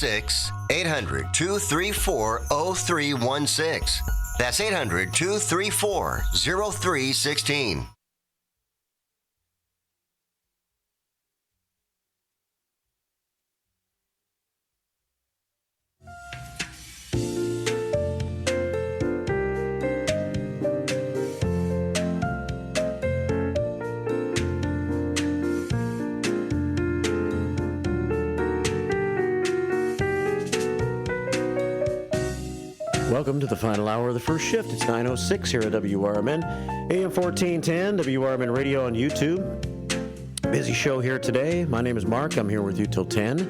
800-234-0316. That's 800-234-0316. Welcome to the final hour of the first shift. It's 9:06 here at WRMN, AM 1410, WRMN Radio on YouTube. Busy show here today. My name is Mark. I'm here with you till 10.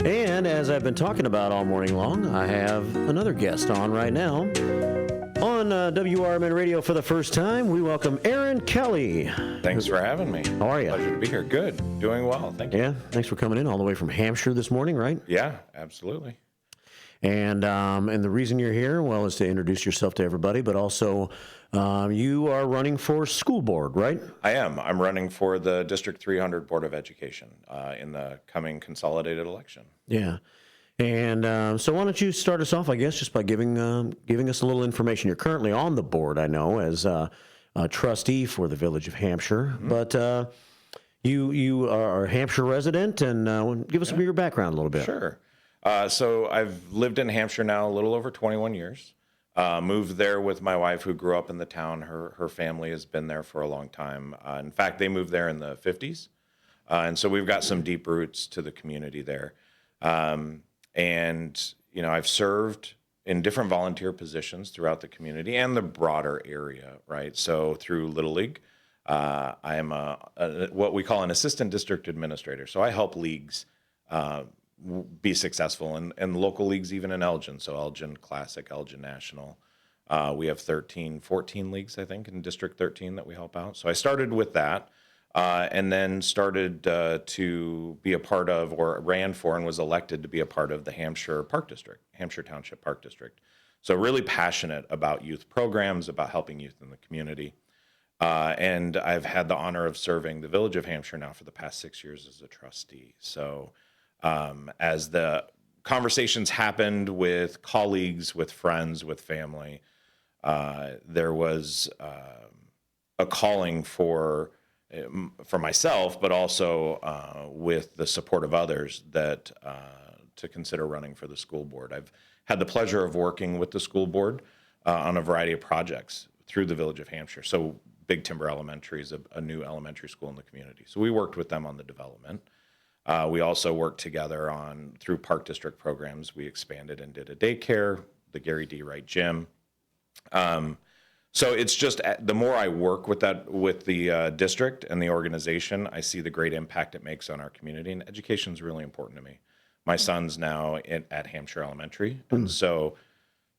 And as I've been talking about all morning long, I have another guest on right now. On WRMN Radio for the first time, we welcome Aaron Kelly. Thanks for having me. How are you? Pleasure to be here. Good. Doing well. Thank you. Yeah, thanks for coming in all the way from Hampshire this morning, right? Yeah, absolutely. And the reason you're here, well, is to introduce yourself to everybody, but also you are running for school board, right? I am. I'm running for the District 300 Board of Education in the coming consolidated election. Yeah. And so why don't you start us off, I guess, just by giving us a little information. You're currently on the board, I know, as a trustee for the Village of Hampshire, but you are a Hampshire resident, and give us some of your background a little bit. Sure. So I've lived in Hampshire now a little over 21 years. Moved there with my wife, who grew up in the town. Her family has been there for a long time. In fact, they moved there in the 50s. And so we've got some deep roots to the community there. And, you know, I've served in different volunteer positions throughout the community and the broader area, right? So through Little League, I am what we call an assistant district administrator. So I help leagues be successful and local leagues, even in Elgin. So Elgin Classic, Elgin National. We have 14 leagues, I think, in District 13 that we help out. So I started with that and then started to be a part of, or ran for and was elected to be a part of the Hampshire Park District, Hampshire Township Park District. So really passionate about youth programs, about helping youth in the community. And I've had the honor of serving the Village of Hampshire now for the past 6 years as a trustee. So as the conversations happened with colleagues, with friends, with family, there was a calling for myself, but also with the support of others that to consider running for the school board. I've had the pleasure of working with the school board on a variety of projects through the Village of Hampshire. So Big Timber Elementary is a new elementary school in the community. So we worked with them on the development. We also worked together through Park District programs. We expanded and did a daycare, the Gary D. Wright Gym. So it's just the more I work with the district and the organization, I see the great impact it makes on our community. And education is really important to me. My son's now at Hampshire Elementary, and so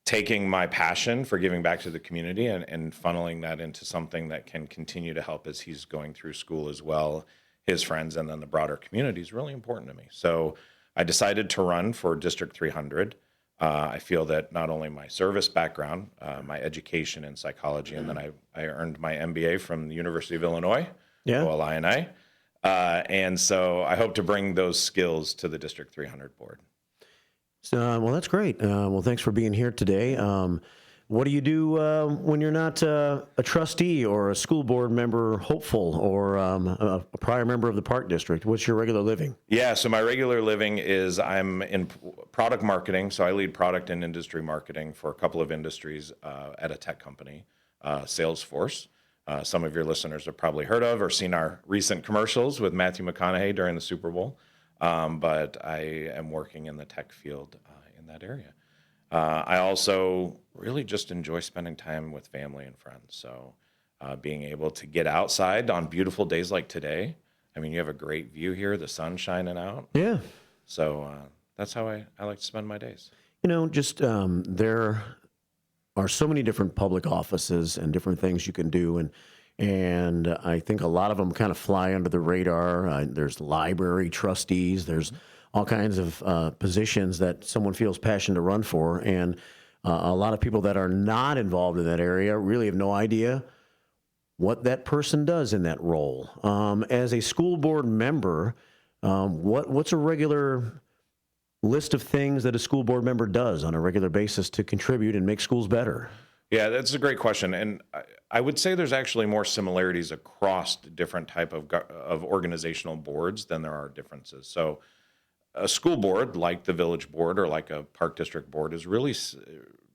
taking my passion for giving back to the community and funneling that into something that can continue to help as he's going through school as well, his friends, and then the broader community is really important to me. So I decided to run for District 300. I feel that not only my service background, my education in psychology, and then I earned my MBA from the University of Illinois, OLI&I. And so I hope to bring those skills to the District 300 board. So, well, that's great. Well, thanks for being here today. What do you do when you're not a trustee or a school board member hopeful or a prior member of the Park District? What's your regular living? Yeah, so my regular living is I'm in product marketing. So I lead product and industry marketing for a couple of industries at a tech company, Salesforce. Some of your listeners have probably heard of or seen our recent commercials with Matthew McConaughey during the Super Bowl. But I am working in the tech field in that area. I also really just enjoy spending time with family and friends. So being able to get outside on beautiful days like today. I mean, you have a great view here, the sun shining out. Yeah. So that's how I like to spend my days. You know, just there are so many different public offices and different things you can do. And I think a lot of them kind of fly under the radar. There's library trustees. There's all kinds of positions that someone feels passionate to run for. And a lot of people that are not involved in that area really have no idea what that person does in that role. As a school board member, what's a regular list of things that a school board member does on a regular basis to contribute and make schools better? Yeah, that's a great question, and I would say there's actually more similarities across different type of organizational boards than there are differences. So, a school board, like the village board or like a park district board, is really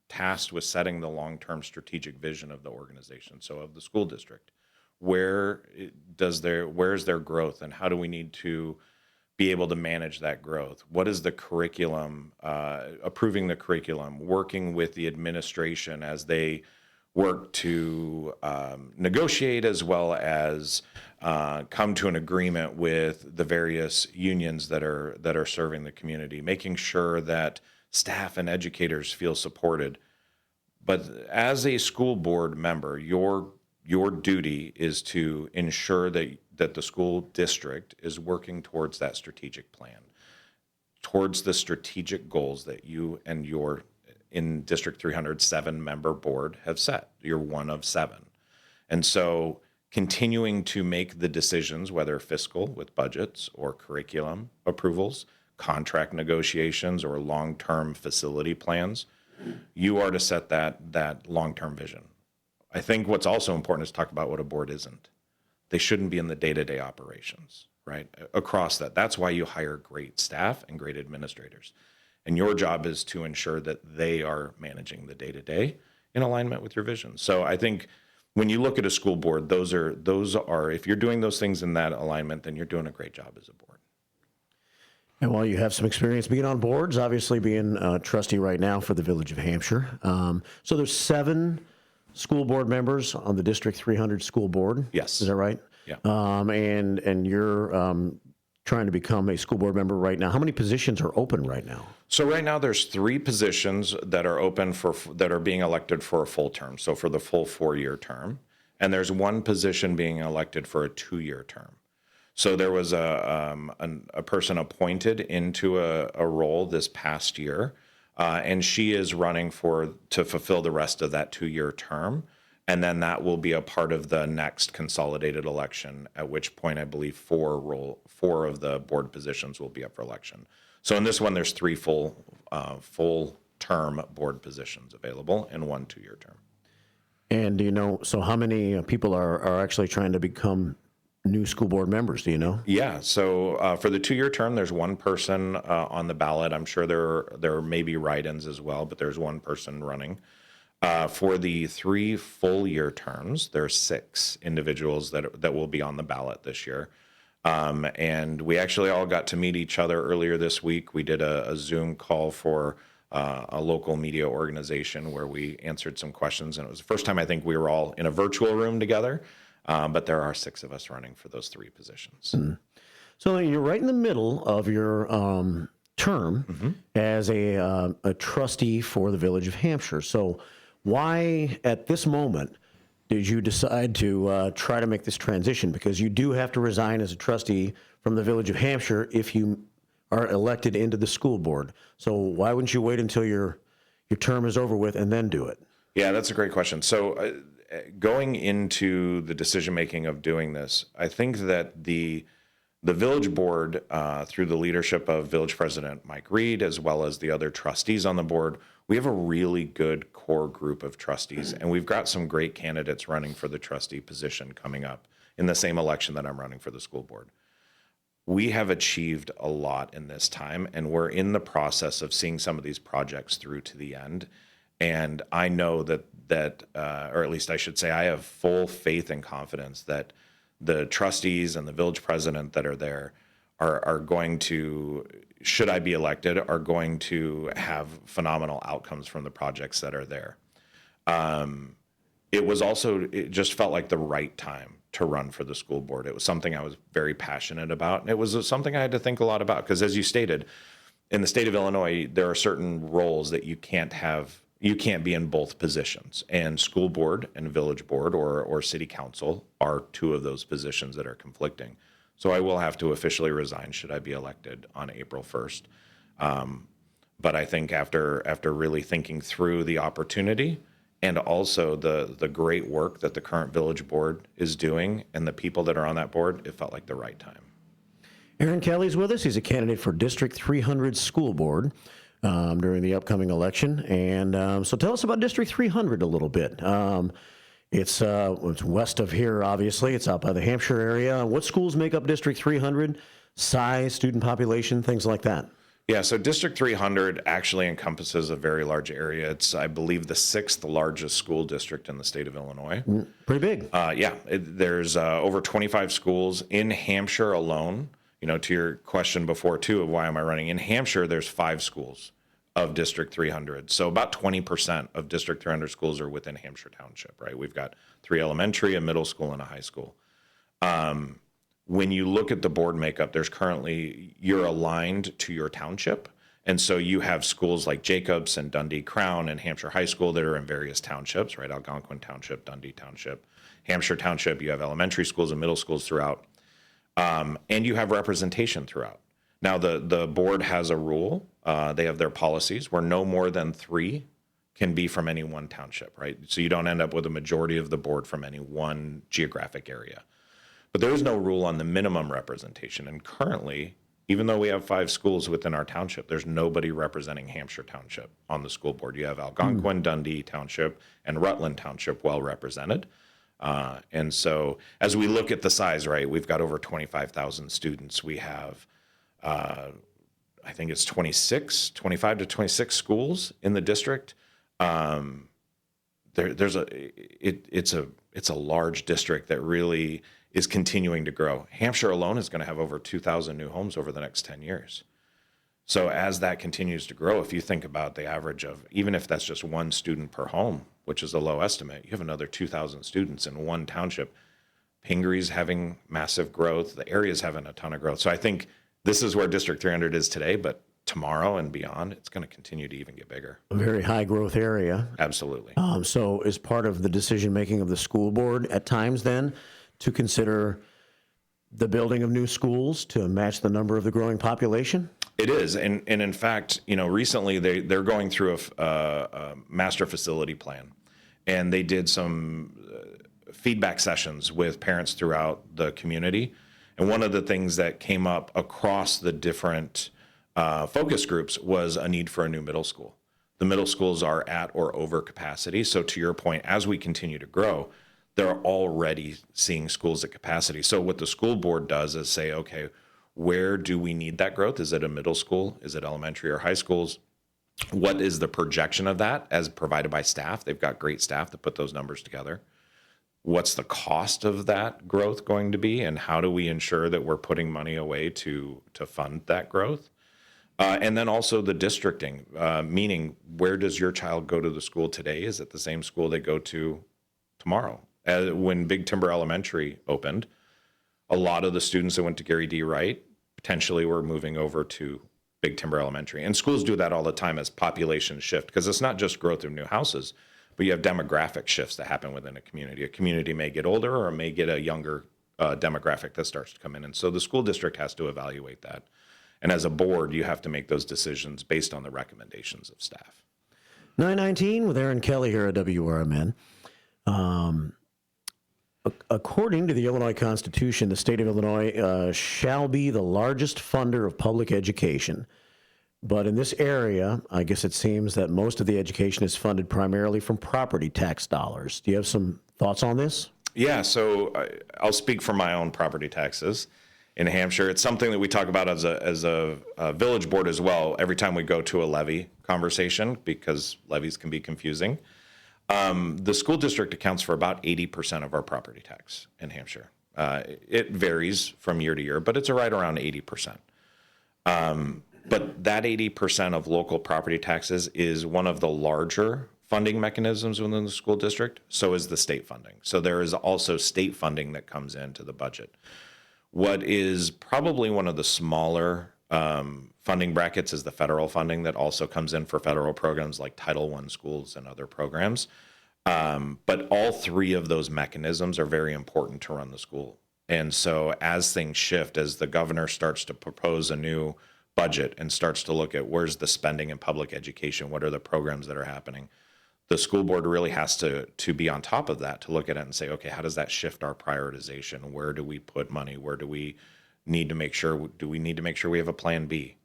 tasked with setting the long-term strategic vision of the organization. So, of the school district, where's their growth, and how do we need to be able to manage that growth? What is the curriculum, approving the curriculum, working with the administration as they work to negotiate as well as come to an agreement with the various unions that are serving the community, making sure that staff and educators feel supported. But as a school board member, your duty is to ensure that the school district is working towards that strategic plan, towards the strategic goals that you and your in District 307 member board have set. You're one of 7. And so continuing to make the decisions, whether fiscal with budgets or curriculum approvals, contract negotiations, or long-term facility plans, you are to set that long-term vision. I think what's also important is to talk about what a board isn't. They shouldn't be in the day-to-day operations, right? Across that. That's why you hire great staff and great administrators. And your job is to ensure that they are managing the day-to-day in alignment with your vision. So I think when you look at a school board, those are if you're doing those things in that alignment, then you're doing a great job as a board. And while you have some experience being on boards, obviously being a trustee right now for the Village of Hampshire. So there's 7 school board members on the District 300 school board. Yes. Is that right? Yeah. And you're trying to become a school board member right now. How many positions are open right now? So right now there's 3 positions that are open that are being elected for a full term. So for the full 4-year term, and there's 1 position being elected for a 2-year term. So there was a person appointed into a role this past year, and she is running to fulfill the rest of that 2-year term. And then that will be a part of the next consolidated election, at which point I believe 4 of the board positions will be up for election. So in this one, there's 3 full term board positions available and 1 2-year term. And do you know, so how many people are actually trying to become new school board members? Do you know? Yeah. So for the 2-year term, there's 1 person on the ballot. I'm sure there may be write-ins as well, but there's 1 person running. For the 3 full-year terms, there's 6 individuals that will be on the ballot this year. And we actually all got to meet each other earlier this week. We did a Zoom call for a local media organization where we answered some questions. And it was the first time I think we were all in a virtual room together. But there are 6 of us running for those 3 positions. Mm. So you're right in the middle of your term as a trustee for the Village of Hampshire. So why, at this moment, did you decide to try to make this transition? Because you do have to resign as a trustee from the Village of Hampshire if you are elected into the school board. So why wouldn't you wait until your term is over with and then do it? Yeah, that's a great question. So going into the decision-making of doing this, I think that the village board, through the leadership of village president Mike Reed, as well as the other trustees on the board, we have a really good core group of trustees, and we've got some great candidates running for the trustee position coming up in the same election that I'm running for the school board. We have achieved a lot in this time, and we're in the process of seeing some of these projects through to the end. And I know that, or at least I should say, I have full faith and confidence that the trustees and the village president that are there are going to, should I be elected, are going to have phenomenal outcomes from the projects that are there. It just felt like the right time to run for the school board. It was something I was very passionate about. And it was something I had to think a lot about because, as you stated, in the state of Illinois, there are certain roles that you can't be in both positions. And school board and village board or city council are 2 of those positions that are conflicting. So I will have to officially resign should I be elected on April 1st. But I think after really thinking through the opportunity and also the great work that the current village board is doing and the people that are on that board, it felt like the right time. Aaron Kelly's with us. He's a candidate for District 300 School Board during the upcoming election. And so tell us about District 300 a little bit. It's west of here, obviously. It's out by the Hampshire area. What schools make up District 300? Size, student population, things like that. Yeah, so District 300 actually encompasses a very large area. It's, I believe, the sixth largest school district in the state of Illinois. Pretty big. There's over 25 schools in Hampshire alone. You know, to your question before, too, of why am I running? In Hampshire, there's 5 schools of District 300. So about 20% of District 300 schools are within Hampshire Township, right? We've got 3 elementary, a middle school, and a high school. When you look at the board makeup, there's currently, you're aligned to your township. And so you have schools like Jacobs and Dundee Crown and Hampshire High School that are in various townships, right? Algonquin Township, Dundee Township, Hampshire Township. You have elementary schools and middle schools throughout. And you have representation throughout. Now, the board has a rule. They have their policies where no more than 3 can be from any one township, right? So you don't end up with a majority of the board from any one geographic area. But there is no rule on the minimum representation. And currently, even though we have 5 schools within our township, there's nobody representing Hampshire Township on the school board. You have Algonquin, Dundee Township, and Rutland Township well represented. And so as we look at the size, right, we've got over 25,000 students. We have, I think it's 25 to 26 schools in the district. It's a large district that really is continuing to grow. Hampshire alone is going to have over 2,000 new homes over the next 10 years. So as that continues to grow, if you think about the average of, even if that's just 1 student per home, which is a low estimate, you have another 2,000 students in one township. Pingree having massive growth. The area is having a ton of growth. So I think this is where District 300 is today, but tomorrow and beyond, it's going to continue to even get bigger. A very high growth area. Absolutely. So is part of the decision making of the school board at times then to consider the building of new schools to match the number of the growing population? It is, and in fact, you know, recently they're going through a master facility plan, and they did some feedback sessions with parents throughout the community. And one of the things that came up across the different focus groups was a need for a new middle school. The middle schools are at or over capacity. So to your point, as we continue to grow, they're already seeing schools at capacity. So what the school board does is say, okay, where do we need that growth? Is it a middle school? Is it elementary or high schools? What is the projection of that as provided by staff? They've got great staff to put those numbers together. What's the cost of that growth going to be? And how do we ensure that we're putting money away to fund that growth? And then also the districting, meaning where does your child go to the school today? Is it the same school they go to tomorrow? When Big Timber Elementary opened, a lot of the students that went to Gary D. Wright potentially were moving over to Big Timber Elementary. And schools do that all the time as population shift, because it's not just growth of new houses, but you have demographic shifts that happen within a community. A community may get older or may get a younger demographic that starts to come in. And so the school district has to evaluate that. And as a board, you have to make those decisions based on the recommendations of staff. 919 with Aaron Kelly here at WRMN. According to the Illinois Constitution, the state of Illinois shall be the largest funder of public education. But in this area, I guess it seems that most of the education is funded primarily from property tax dollars. Do you have some thoughts on this? Yeah, so I'll speak for my own property taxes in Hampshire. It's something that we talk about as a village board as well every time we go to a levy conversation, because levies can be confusing. The school district accounts for about 80% of our property tax in Hampshire. It varies from year to year, but it's right around 80%. But that 80% of local property taxes is one of the larger funding mechanisms within the school district. So is the state funding. So there is also state funding that comes into the budget. What is probably one of the smaller funding brackets is the federal funding that also comes in for federal programs like Title I schools and other programs. But all 3 of those mechanisms are very important to run the school. And so as things shift, as the governor starts to propose a new budget and starts to look at where's the spending in public education, what are the programs that are happening, the school board really has to be on top of that, to look at it and say, okay, how does that shift our prioritization? Where do we put money? Where do we need to make sure, do we need to make sure we have a plan B?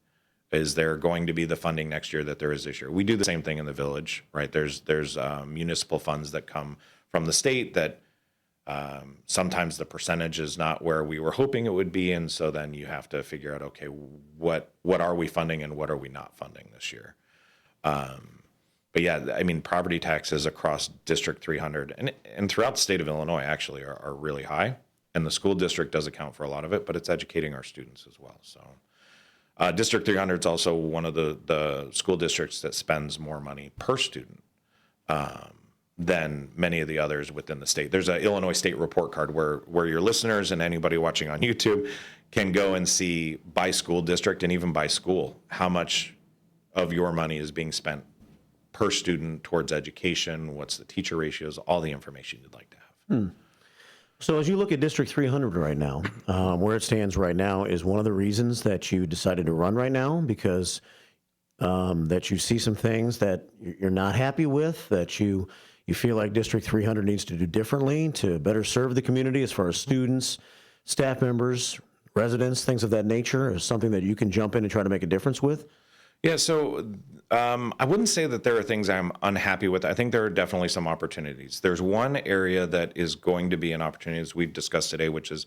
Is there going to be the funding next year that there is this year? We do the same thing in the village, right? There's municipal funds that come from the state that sometimes the percentage is not where we were hoping it would be. And so then you have to figure out, okay, what are we funding and what are we not funding this year? But yeah, I mean, property taxes across District 300 and throughout the state of Illinois actually are really high. And the school district does account for a lot of it, but it's educating our students as well. So District 300 is also one of the school districts that spends more money per student than many of the others within the state. There's an Illinois State Report Card where your listeners and anybody watching on YouTube can go and see by school district and even by school how much of your money is being spent per student towards education, what's the teacher ratios, all the information you'd like to have. So as you look at District 300 right now, where it stands right now is one of the reasons that you decided to run right now, because that you see some things that you're not happy with, that you feel like District 300 needs to do differently to better serve the community as far as students, staff members, residents, things of that nature, is something that you can jump in and try to make a difference with? Yeah, so I wouldn't say that there are things I'm unhappy with. I think there are definitely some opportunities. There's one area that is going to be an opportunity, as we've discussed today, which is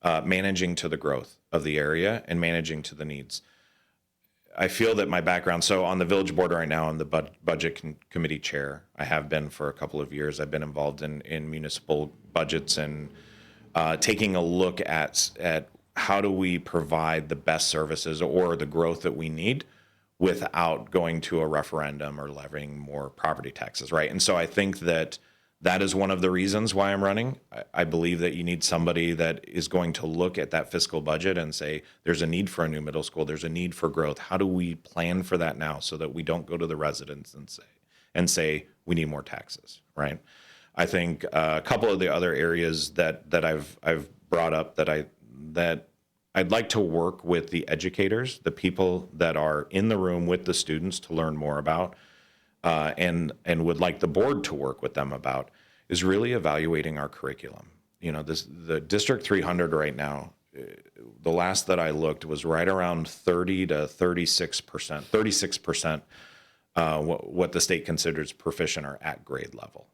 managing to the growth of the area and managing to the needs. I feel that my background, so on the village board right now, I'm the budget committee chair. I have been for a couple of years. I've been involved in municipal budgets and taking a look at how do we provide the best services or the growth that we need without going to a referendum or levying more property taxes, right? And so I think that is one of the reasons why I'm running. I believe that you need somebody that is going to look at that fiscal budget and say, there's a need for a new middle school, there's a need for growth. How do we plan for that now so that we don't go to the residents and say we need more taxes, right? I think a couple of the other areas that I've brought up that I'd like to work with the educators, the people that are in the room with the students to learn more about, and would like the board to work with them about, is really evaluating our curriculum. You know, the District 300 right now, the last that I looked was right around 30 to 36%, what the state considers proficient or at grade level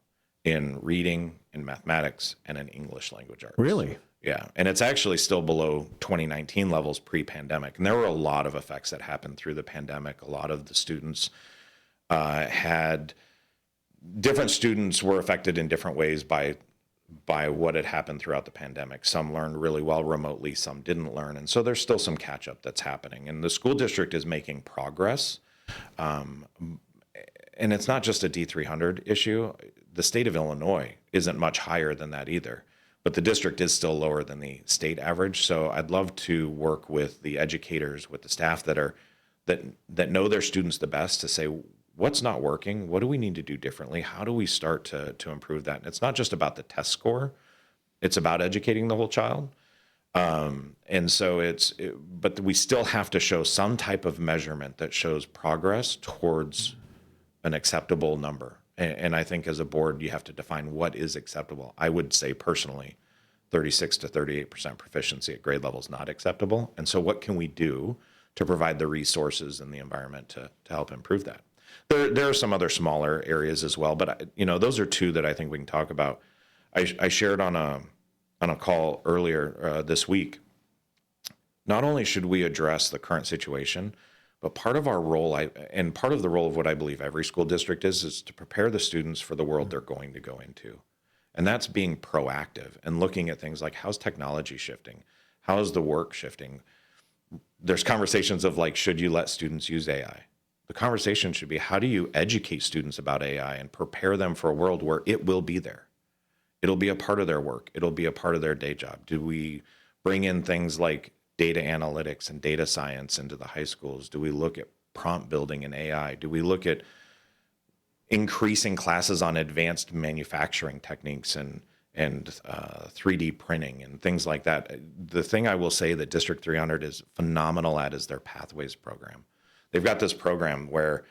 in reading, in mathematics, and in English language arts. Really? Yeah, and it's actually still below 2019 levels pre-pandemic. And there were a lot of effects that happened through the pandemic. A lot of the students different students were affected in different ways by what had happened throughout the pandemic. Some learned really well remotely, some didn't learn. And so there's still some catch up that's happening. And the school district is making progress. And it's not just a D300 issue. The state of Illinois isn't much higher than that either. But the district is still lower than the state average. So I'd love to work with the educators, with the staff that know their students the best to say, what's not working? What do we need to do differently? How do we start to improve that? And it's not just about the test score. It's about educating the whole child. And so but we still have to show some type of measurement that shows progress towards an acceptable number. And I think as a board, you have to define what is acceptable. I would say personally, 36 to 38% proficiency at grade level is not acceptable. And so what can we do to provide the resources and the environment to help improve that? There are some other smaller areas as well, but those are two that I think we can talk about. I shared on a call earlier this week. Not only should we address the current situation, but part of our role, and part of the role of what I believe every school district is to prepare the students for the world they're going to go into. And that's being proactive and looking at things like, how's technology shifting? How is the work shifting? There's conversations of like, should you let students use AI? The conversation should be, how do you educate students about AI and prepare them for a world where it will be there? It'll be a part of their work. It'll be a part of their day job. Do we bring in things like data analytics and data science into the high schools? Do we look at prompt building and AI? Do we look at increasing classes on advanced manufacturing techniques and 3D printing and things like that? The thing I will say that District 300 is phenomenal at is their Pathways program. They've got this program where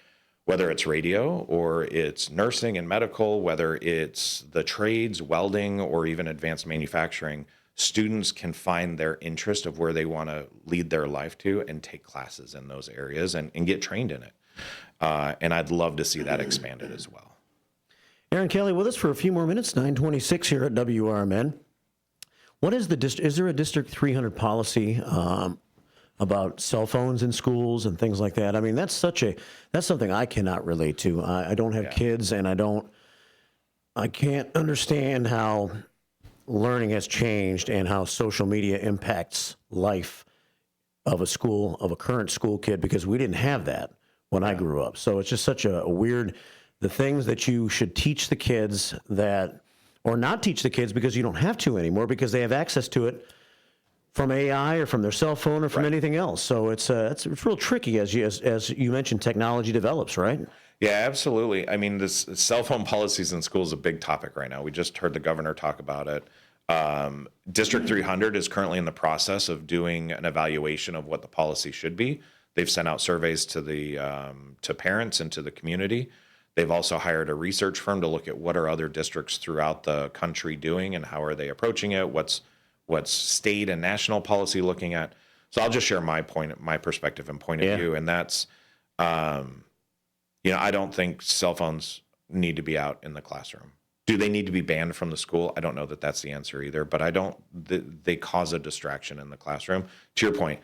whether it's radio or it's nursing and medical, whether it's the trades, welding, or even advanced manufacturing, students can find their interest of where they want to lead their life to and take classes in those areas and get trained in it. And I'd love to see that expanded as well. Aaron Kelly with us for a few more minutes, 9:26 here at WRMN. What is is there a District 300 policy about cell phones in schools and things like that? I mean, that's something I cannot relate to. I don't have kids, and I can't understand how learning has changed and how social media impacts life of a current school kid, because we didn't have that when I grew up. So it's just such a weird, the things that you should teach the kids or not teach the kids because you don't have to anymore because they have access to it from AI or from their cell phone or from anything else. So it's real tricky as you mentioned, technology develops, right? Yeah, absolutely. I mean, this cell phone policies in schools is a big topic right now. We just heard the governor talk about it. District 300 is currently in the process of doing an evaluation of what the policy should be. They've sent out surveys to parents and to the community. They've also hired a research firm to look at what are other districts throughout the country doing and how are they approaching it. What's state and national policy looking at. So I'll just share my perspective and point of view, and that's, I don't think cell phones need to be out in the classroom. Do they need to be banned from the school? I don't know that that's the answer either, but they cause a distraction in the classroom. To your point,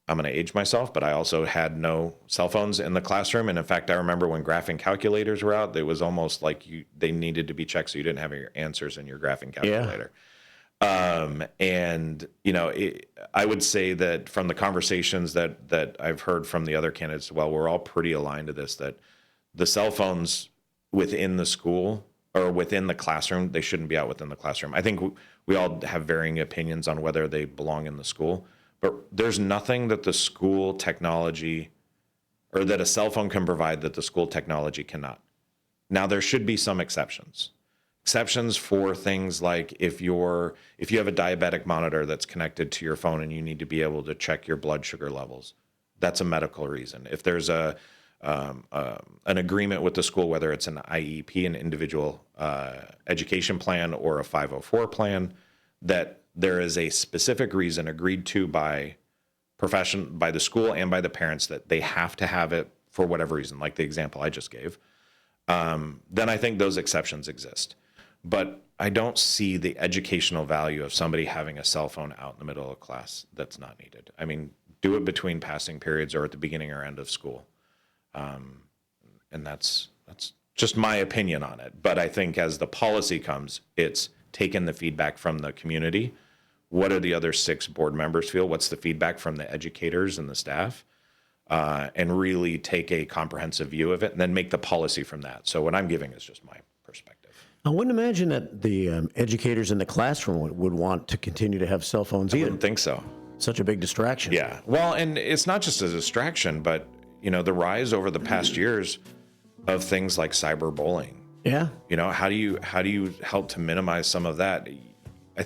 I'm going to age myself, but I also had no cell phones in the classroom. And in fact, I remember when graphing calculators were out, it was almost like they needed to be checked so you didn't have your answers in your graphing calculator. I would say that from the conversations that I've heard from the other candidates, well, we're all pretty aligned to this, that the cell phones within the school or within the classroom, they shouldn't be out within the classroom. I think we all have varying opinions on whether they belong in the school, but there's nothing that the school technology or that a cell phone can provide that the school technology cannot. Now, there should be some exceptions for things like if you have a diabetic monitor that's connected to your phone and you need to be able to check your blood sugar levels, that's a medical reason. If there's an agreement with the school, whether it's an IEP, an individual education plan, or a 504 plan, that there is a specific reason agreed to by the school and by the parents that they have to have it for whatever reason, like the example I just gave, then I think those exceptions exist. But I don't see the educational value of somebody having a cell phone out in the middle of class that's not needed. I mean, do it between passing periods or at the beginning or end of school. And that's just my opinion on it. But I think as the policy comes, it's taken the feedback from the community. What do the other 6 board members feel? What's the feedback from the educators and the staff? And really take a comprehensive view of it and then make the policy from that. So what I'm giving is just my perspective. I wouldn't imagine that the educators in the classroom would want to continue to have cell phones either. I wouldn't think so. Such a big distraction. Yeah. Well, and it's not just a distraction, but the rise over the past years of things like cyberbullying. Yeah. How do you help to minimize some of that? I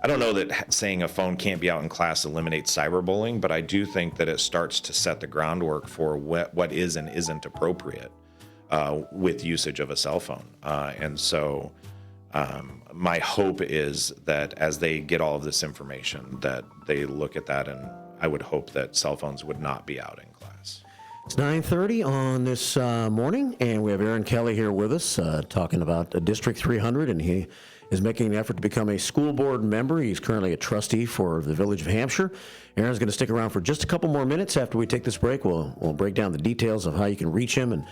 don't know that saying a phone can't be out in class eliminates cyberbullying, but I do think that it starts to set the groundwork for what is and isn't appropriate with usage of a cell phone. And so my hope is that as they get all of this information, that they look at that, and I would hope that cell phones would not be out in class. It's 9:30 on this morning, and we have Aaron Kelly here with us talking about District 300, and he is making an effort to become a school board member. He's currently a trustee for the Village of Hampshire. Aaron's going to stick around for just a couple more minutes. After we take this break, we'll break down the details of how you can reach him and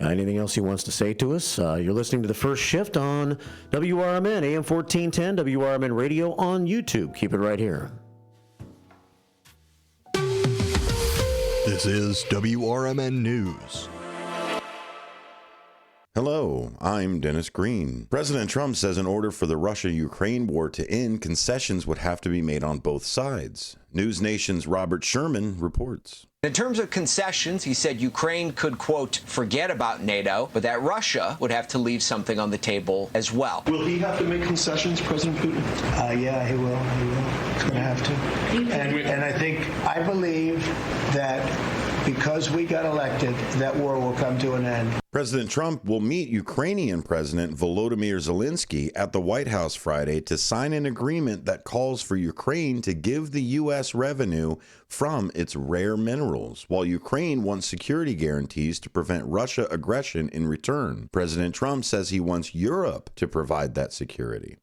anything else he wants to say to us. You're listening to The First Shift on WRMN, AM 1410, WRMN Radio on YouTube. Keep it right here. This is WRMN News. Hello, I'm Dennis Green. President Trump says in order for the Russia-Ukraine war to end, concessions would have to be made on both sides. News Nation's Robert Sherman reports. In terms of concessions, he said Ukraine could, quote, forget about NATO, but that Russia would have to leave something on the table as well. Will he have to make concessions, President Putin? Yeah, he will. He's going to have to. And I believe that because we got elected, that war will come to an end. President Trump will meet Ukrainian President Volodymyr Zelensky at the White House Friday to sign an agreement that calls for Ukraine to give the U.S. revenue from its rare minerals, while Ukraine wants security guarantees to prevent Russia aggression in return. President Trump says he wants Europe to provide that security.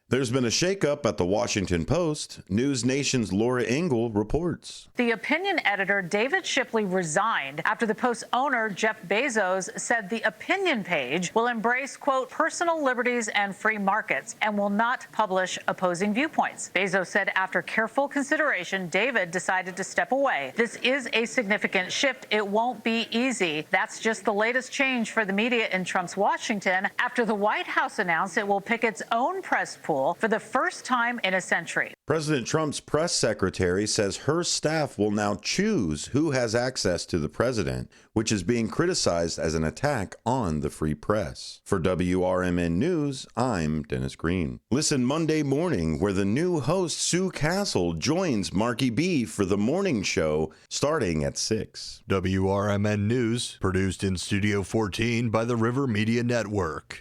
There's been a shakeup at the Washington Post. News Nation's Laura Engel reports. The opinion editor David Shipley resigned after the Post's owner, Jeff Bezos, said the opinion page will embrace, quote, personal liberties and free markets and will not publish opposing viewpoints. Bezos said after careful consideration, David decided to step away. This is a significant shift. It won't be easy. That's just the latest change for the media in Trump's Washington after the White House announced it will pick its own press pool for the first time in a century. President Trump's press secretary says her staff will now choose who has access to the president, which is being criticized as an attack on the free press. For WRMN News, I'm Dennis Green. Listen Monday morning, where the new host Sue Castle joins Marky B for the morning show starting at 6. WRMN News, produced in Studio 14 by the River Media Network.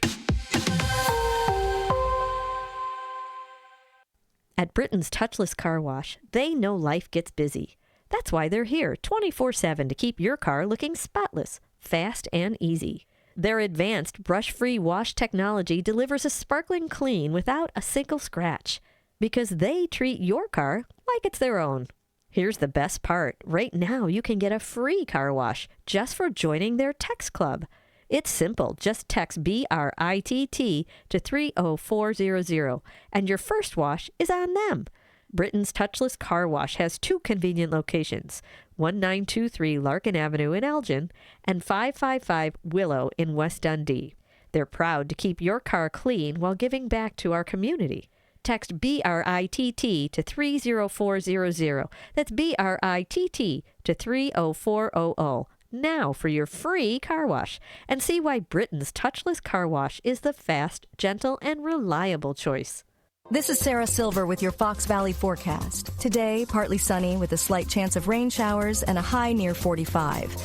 At Britain's Touchless Car Wash, they know life gets busy. That's why they're here 24/7 to keep your car looking spotless, fast, and easy. Their advanced brush-free wash technology delivers a sparkling clean without a single scratch, because they treat your car like it's their own. Here's the best part. Right now, you can get a free car wash just for joining their text club. It's simple. Just text BRITT to 30400, and your first wash is on them. Britain's Touchless Car Wash has 2 convenient locations, 1923 Larkin Avenue in Elgin and 555 Willow in West Dundee. They're proud to keep your car clean while giving back to our community. Text BRITT to 30400. That's BRITT to 30400. Now for your free car wash, and see why Britain's Touchless Car Wash is the fast, gentle, and reliable choice. This is Sarah Silver with your Fox Valley forecast. Today, partly sunny with a slight chance of rain showers and a high near 45.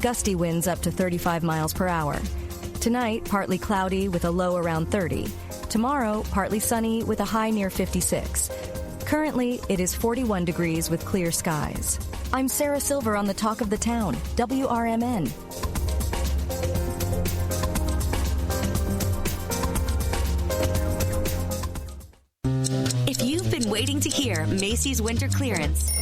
Gusty winds up to 35 miles per hour. Tonight, partly cloudy with a low around 30. Tomorrow, partly sunny with a high near 56. Currently, it is 41 degrees with clear skies. I'm Sarah Silver on the Talk of the Town, WRMN. If you've been waiting to hear Macy's winter clearance,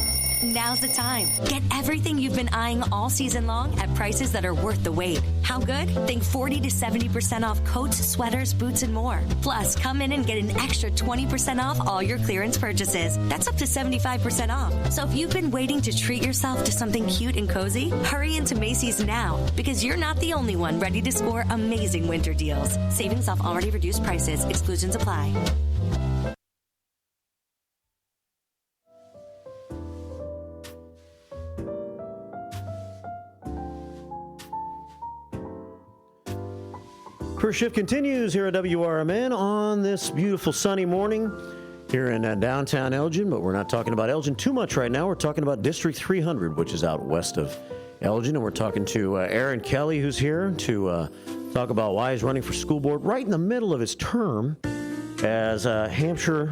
now's the time. Get everything you've been eyeing all season long at prices that are worth the wait. How good? Think 40 to 70% off coats, sweaters, boots, and more. Plus, come in and get an extra 20% off all your clearance purchases. That's up to 75% off. So if you've been waiting to treat yourself to something cute and cozy, hurry into Macy's now, because you're not the only one ready to score amazing winter deals. Savings off already reduced prices. Exclusions apply. First shift continues here at WRMN on this beautiful sunny morning here in downtown Elgin, but we're not talking about Elgin too much right now. We're talking about District 300, which is out west of Elgin, and we're talking to Aaron Kelly, who's here to talk about why he's running for school board right in the middle of his term as a Hampshire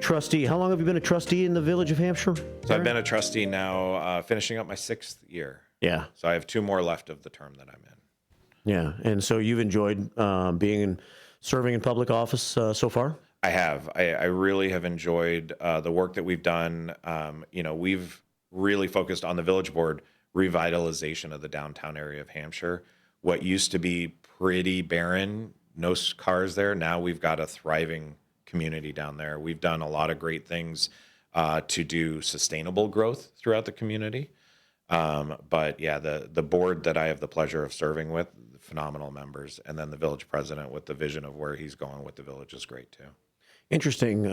trustee. How long have you been a trustee in the village of Hampshire? So I've been a trustee now, finishing up my 6th year. Yeah. So I have 2 more left of the term that I'm in. Yeah, and so you've enjoyed serving in public office so far? I have. I really have enjoyed the work that we've done. We've really focused on the village board revitalization of the downtown area of Hampshire. What used to be pretty barren, no cars there, now we've got a thriving community down there. We've done a lot of great things to do sustainable growth throughout the community. But yeah, the board that I have the pleasure of serving with, phenomenal members, and then the village president with the vision of where he's going with the village is great too. Interesting.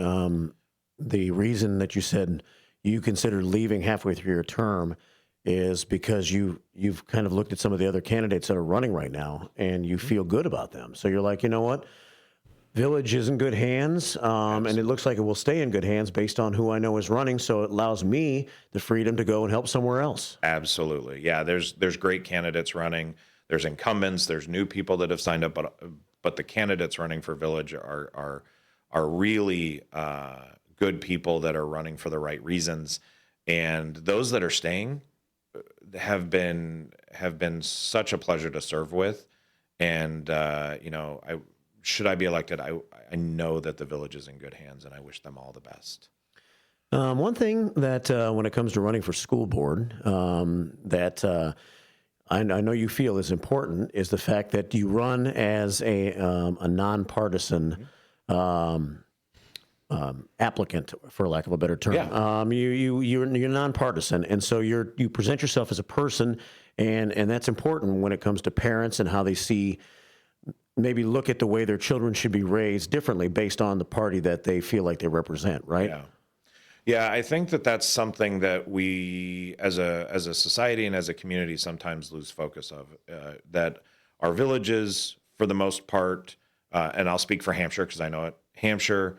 The reason that you said you considered leaving halfway through your term is because you've kind of looked at some of the other candidates that are running right now and you feel good about them. So you're like, you know what? Village is in good hands, and it looks like it will stay in good hands based on who I know is running. So it allows me the freedom to go and help somewhere else. Absolutely. Yeah, there's great candidates running. There's incumbents, there's new people that have signed up, but the candidates running for Village are really good people that are running for the right reasons. And those that are staying have been such a pleasure to serve with. And should I be elected, I know that the Village is in good hands, and I wish them all the best. One thing that when it comes to running for school board that I know you feel is important is the fact that you run as a nonpartisan applicant, for lack of a better term. Yeah. You're nonpartisan, and so you present yourself as a person, and that's important when it comes to parents and how they see. Maybe look at the way their children should be raised differently based on the party that they feel like they represent, right? Yeah, I think that that's something that we, as a society and as a community, sometimes lose focus of. That our villages, for the most part, and I'll speak for Hampshire because I know it. Hampshire,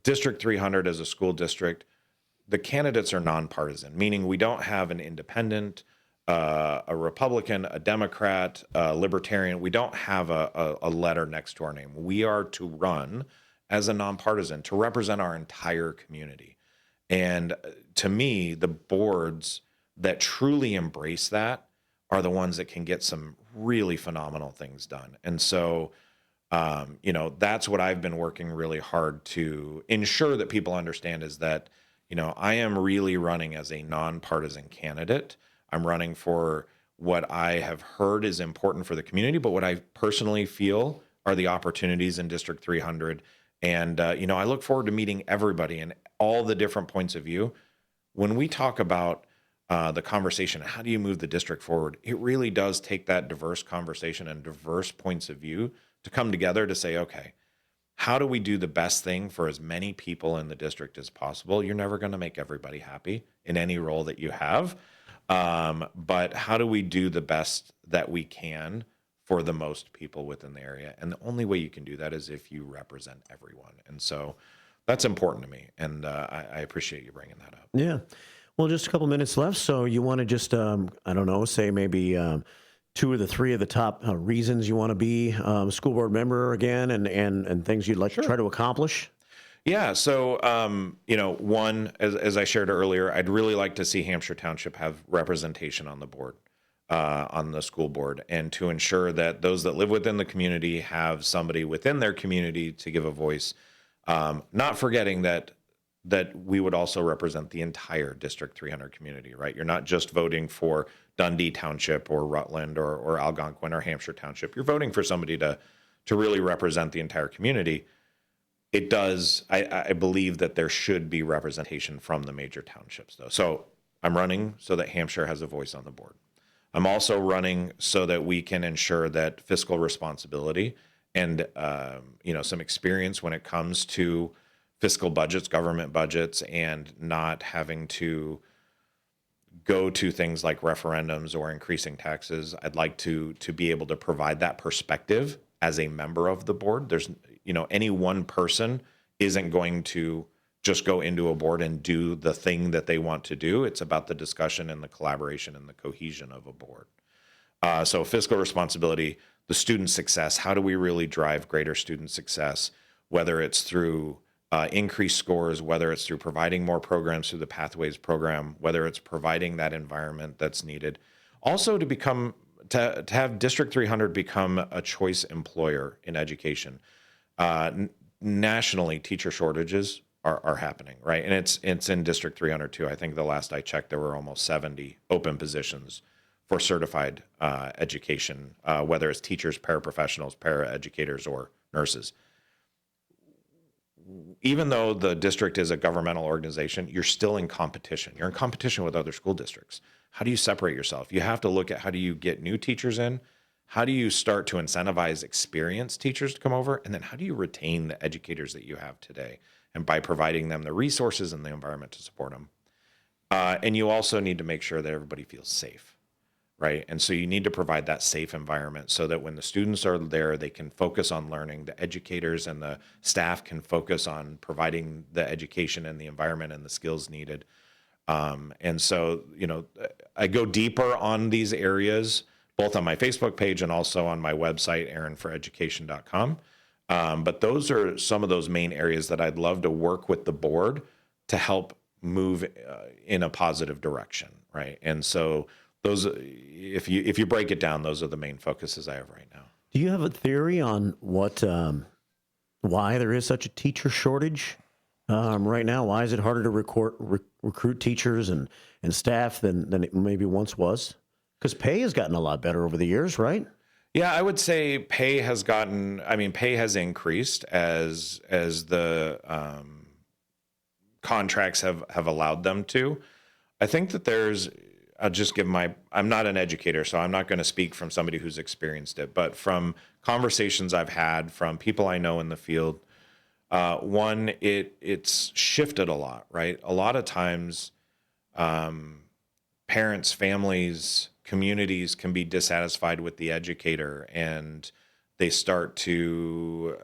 District 300 as a school district, the candidates are nonpartisan, meaning we don't have an independent, a Republican, a Democrat, a Libertarian. We don't have a letter next to our name. We are to run as a nonpartisan to represent our entire community. And to me, the boards that truly embrace that are the ones that can get some really phenomenal things done. And so, that's what I've been working really hard to ensure that people understand is that, I am really running as a nonpartisan candidate. I'm running for what I have heard is important for the community, but what I personally feel are the opportunities in District 300. And, I look forward to meeting everybody and all the different points of view. When we talk about the conversation, how do you move the district forward? It really does take that diverse conversation and diverse points of view to come together to say, okay, how do we do the best thing for as many people in the district as possible? You're never going to make everybody happy in any role that you have. But how do we do the best that we can for the most people within the area? And the only way you can do that is if you represent everyone. And so that's important to me. And I appreciate you bringing that up. Yeah. Well, just a couple minutes left. So you want to just, say maybe 2 or 3 of the top reasons you want to be a school board member again and things you'd like to try to accomplish? Yeah. So, one, as I shared earlier, I'd really like to see Hampshire Township have representation on the board, on the school board, and to ensure that those that live within the community have somebody within their community to give a voice, not forgetting that we would also represent the entire District 300 community, right? You're not just voting for Dundee Township or Rutland or Algonquin or Hampshire Township. You're voting for somebody to really represent the entire community. It does, I believe that there should be representation from the major townships, though. So I'm running so that Hampshire has a voice on the board. I'm also running so that we can ensure that fiscal responsibility and, some experience when it comes to fiscal budgets, government budgets, and not having to go to things like referendums or increasing taxes. I'd like to be able to provide that perspective as a member of the board. There's, any one person isn't going to just go into a board and do the thing that they want to do. It's about the discussion and the collaboration and the cohesion of a board. So fiscal responsibility, the student success, how do we really drive greater student success, whether it's through increased scores, whether it's through providing more programs through the Pathways program, whether it's providing that environment that's needed. Also to have District 300 become a choice employer in education. Nationally, teacher shortages are happening, right? And it's in District 300 too. I think the last I checked, there were almost 70 open positions for certified education, whether it's teachers, paraprofessionals, paraeducators, or nurses. Even though the district is a governmental organization, you're still in competition. You're in competition with other school districts. How do you separate yourself? You have to look at how do you get new teachers in? How do you start to incentivize experienced teachers to come over? And then how do you retain the educators that you have today? And by providing them the resources and the environment to support them. And you also need to make sure that everybody feels safe, right? And so you need to provide that safe environment so that when the students are there, they can focus on learning. The educators and the staff can focus on providing the education and the environment and the skills needed. And so, I go deeper on these areas, both on my Facebook page and also on my website, aaronforeducation.com. But those are some of those main areas that I'd love to work with the board to help move in a positive direction, right? And so those, if you break it down, those are the main focuses I have right now. Do you have a theory on why there is such a teacher shortage right now? Why is it harder to recruit teachers and staff than it maybe once was? Because pay has gotten a lot better over the years, right? Yeah, I would say pay has increased as the contracts have allowed them to. I think that I'll just give I'm not an educator, so I'm not going to speak from somebody who's experienced it, but from conversations I've had from people I know in the field, one, it's shifted a lot, right? A lot of times, parents, families, communities can be dissatisfied with the educator, and they start to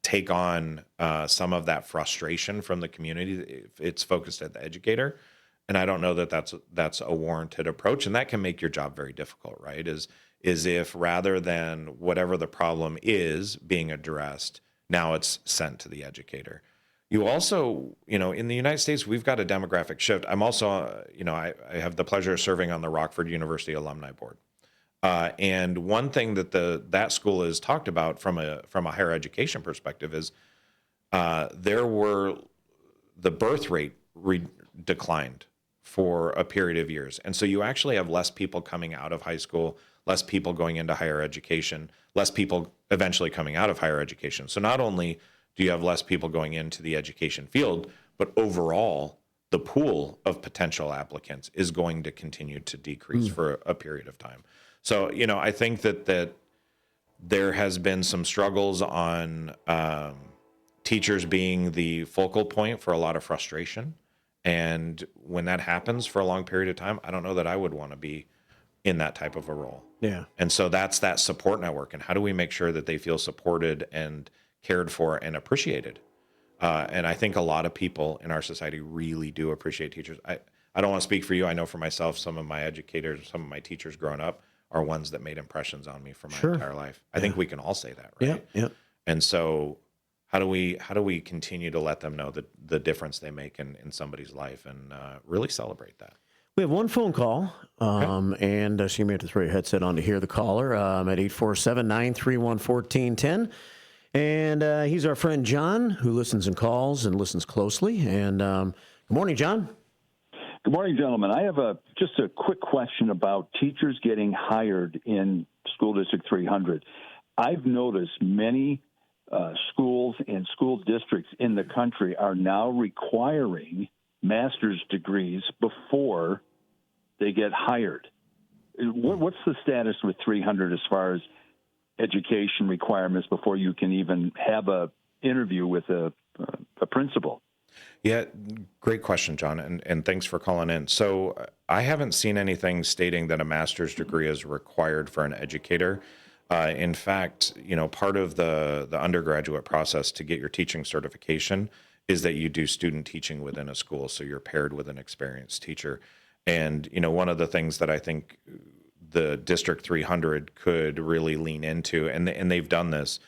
take on some of that frustration from the community if it's focused at the educator. And I don't know that that's a warranted approach, and that can make your job very difficult, right? Is if rather than whatever the problem is being addressed, now it's sent to the educator. You also, in the United States, we've got a demographic shift. I'm also, I have the pleasure of serving on the Rockford University Alumni Board. And one thing that that school has talked about from a higher education perspective is the birth rate declined for a period of years. And so you actually have less people coming out of high school, less people going into higher education, less people eventually coming out of higher education. So not only do you have less people going into the education field, but overall, the pool of potential applicants is going to continue to decrease for a period of time. So, I think that there has been some struggles on teachers being the focal point for a lot of frustration. And when that happens for a long period of time, I don't know that I would want to be in that type of a role. Yeah. And so that's that support network. And how do we make sure that they feel supported and cared for and appreciated? And I think a lot of people in our society really do appreciate teachers. I don't want to speak for you. I know for myself, some of my educators, some of my teachers growing up are ones that made impressions on me for my entire life. I think we can all say that, right? Yeah. And so how do we continue to let them know the difference they make in somebody's life and really celebrate that? We have one phone call, and so you may have to throw your headset on to hear the caller at 847-931-1410. And he's our friend John, who listens and calls and listens closely. And good morning, John. Good morning, gentlemen. I have just a quick question about teachers getting hired in School District 300. I've noticed many schools and school districts in the country are now requiring master's degrees before they get hired. What's the status with 300 as far as education requirements before you can even have a interview with a principal? Yeah, great question, John, and thanks for calling in. So I haven't seen anything stating that a master's degree is required for an educator. In fact, part of the undergraduate process to get your teaching certification is that you do student teaching within a school, so you're paired with an experienced teacher. And, one of the things that I think the District 300 could really lean into, and they've done this,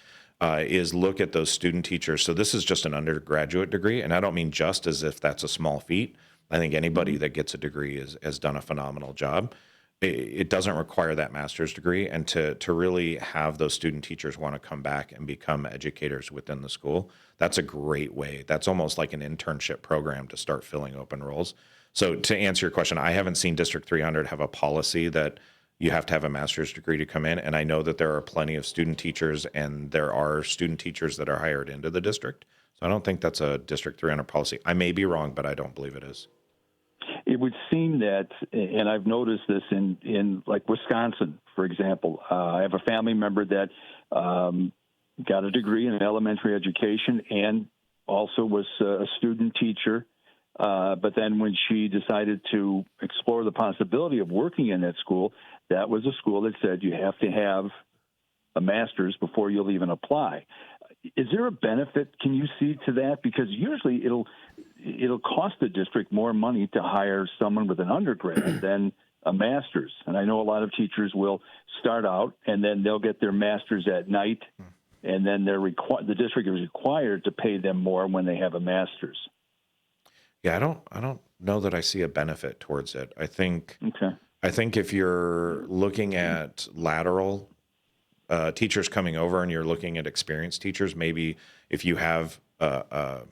is look at those student teachers. So this is just an undergraduate degree, and I don't mean just as if that's a small feat. I think anybody that gets a degree has done a phenomenal job. It doesn't require that master's degree, and to really have those student teachers want to come back and become educators within the school, that's a great way. That's almost like an internship program to start filling open roles. So to answer your question, I haven't seen District 300 have a policy that you have to have a master's degree to come in, and I know that there are plenty of student teachers, and there are student teachers that are hired into the district. So I don't think that's a District 300 policy. I may be wrong, but I don't believe it is. It would seem that, and I've noticed this in like Wisconsin, for example. I have a family member that got a degree in elementary education and also was a student teacher But then when she decided to explore the possibility of working in that school, that was a school that said you have to have a master's before you'll even apply. Is there a benefit, can you see, to that? Because usually it'll cost the district more money to hire someone with an undergrad than a master's. And I know a lot of teachers will start out and then they'll get their master's at night, and then the district is required to pay them more when they have a master's. Yeah, I don't know that I see a benefit towards it. I think if you're looking at lateral teachers coming over and you're looking at experienced teachers, maybe if you have a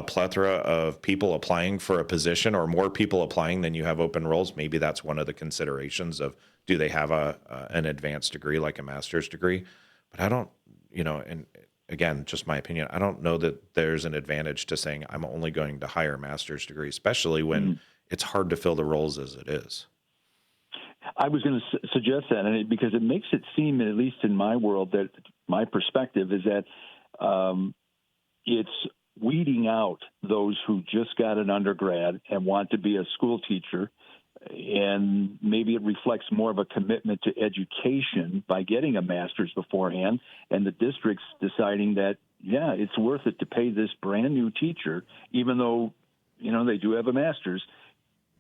plethora of people applying for a position or more people applying than you have open roles, maybe that's one of the considerations of, do they have an advanced degree like a master's degree? But I don't, and again, just my opinion, I don't know that there's an advantage to saying I'm only going to hire a master's degree, especially when it's hard to fill the roles as it is. I was going to suggest that, because it makes it seem, at least in my world, that my perspective is that it's weeding out those who just got an undergrad and want to be a school teacher, and maybe it reflects more of a commitment to education by getting a master's beforehand, and the district's deciding that, yeah, it's worth it to pay this brand new teacher, even though, they do have a master's.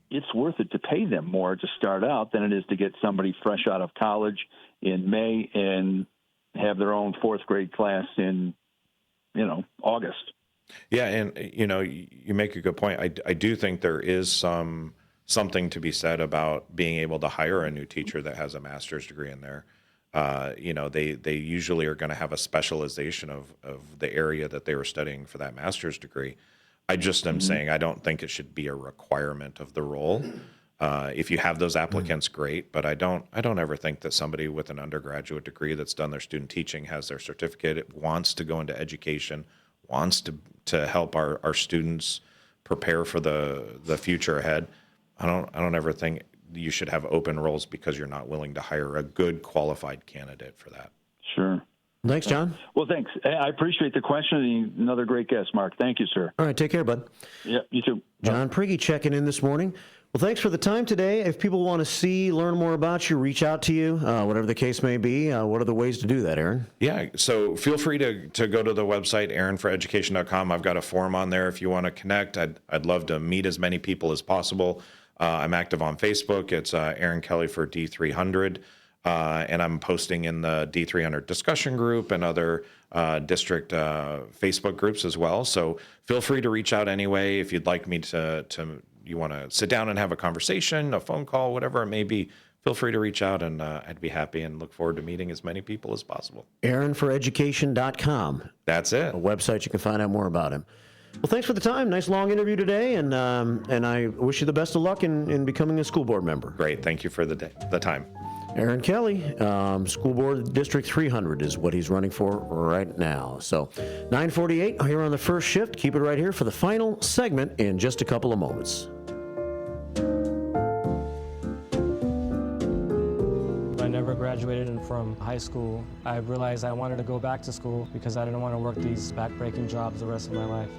It's worth it to pay them more to start out than it is to get somebody fresh out of college in May and have their own fourth grade class in, August. Yeah, and you make a good point. I do think there is something to be said about being able to hire a new teacher that has a master's degree in there. They usually are going to have a specialization of the area that they were studying for that master's degree. I just am saying I don't think it should be a requirement of the role. If you have those applicants, great, but I don't ever think that somebody with an undergraduate degree that's done their student teaching, has their certificate, wants to go into education, wants to help our students prepare for the future ahead. I don't ever think you should have open roles because you're not willing to hire a good qualified candidate for that. Sure. Thanks, John. Well, thanks. I appreciate the question. And another great guest, Mark. Thank you, sir. All right, take care, bud. Yeah, you too. John Prigge checking in this morning. Well, thanks for the time today. If people want to learn more about you, reach out to you, whatever the case may be, what are the ways to do that, Aaron? Yeah, so feel free to go to the website, aaronforeducation.com. I've got a form on there if you want to connect. I'd love to meet as many people as possible. I'm active on Facebook. It's Aaron Kelly for D300. And I'm posting in the D300 discussion group and other district Facebook groups as well. So feel free to reach out anyway. If you'd like me you want to sit down and have a conversation, a phone call, whatever it may be, feel free to reach out, and I'd be happy and look forward to meeting as many people as possible. AaronForEducation.com. That's it. A website you can find out more about him. Well, thanks for the time. Nice long interview today, and I wish you the best of luck in becoming a school board member. Great. Thank you for the time. Aaron Kelly, School Board District 300 is what he's running for right now. So 9:48 here on the first shift. Keep it right here for the final segment in just a couple of moments. I never graduated from high school. I realized I wanted to go back to school because I didn't want to work these back-breaking jobs the rest of my life.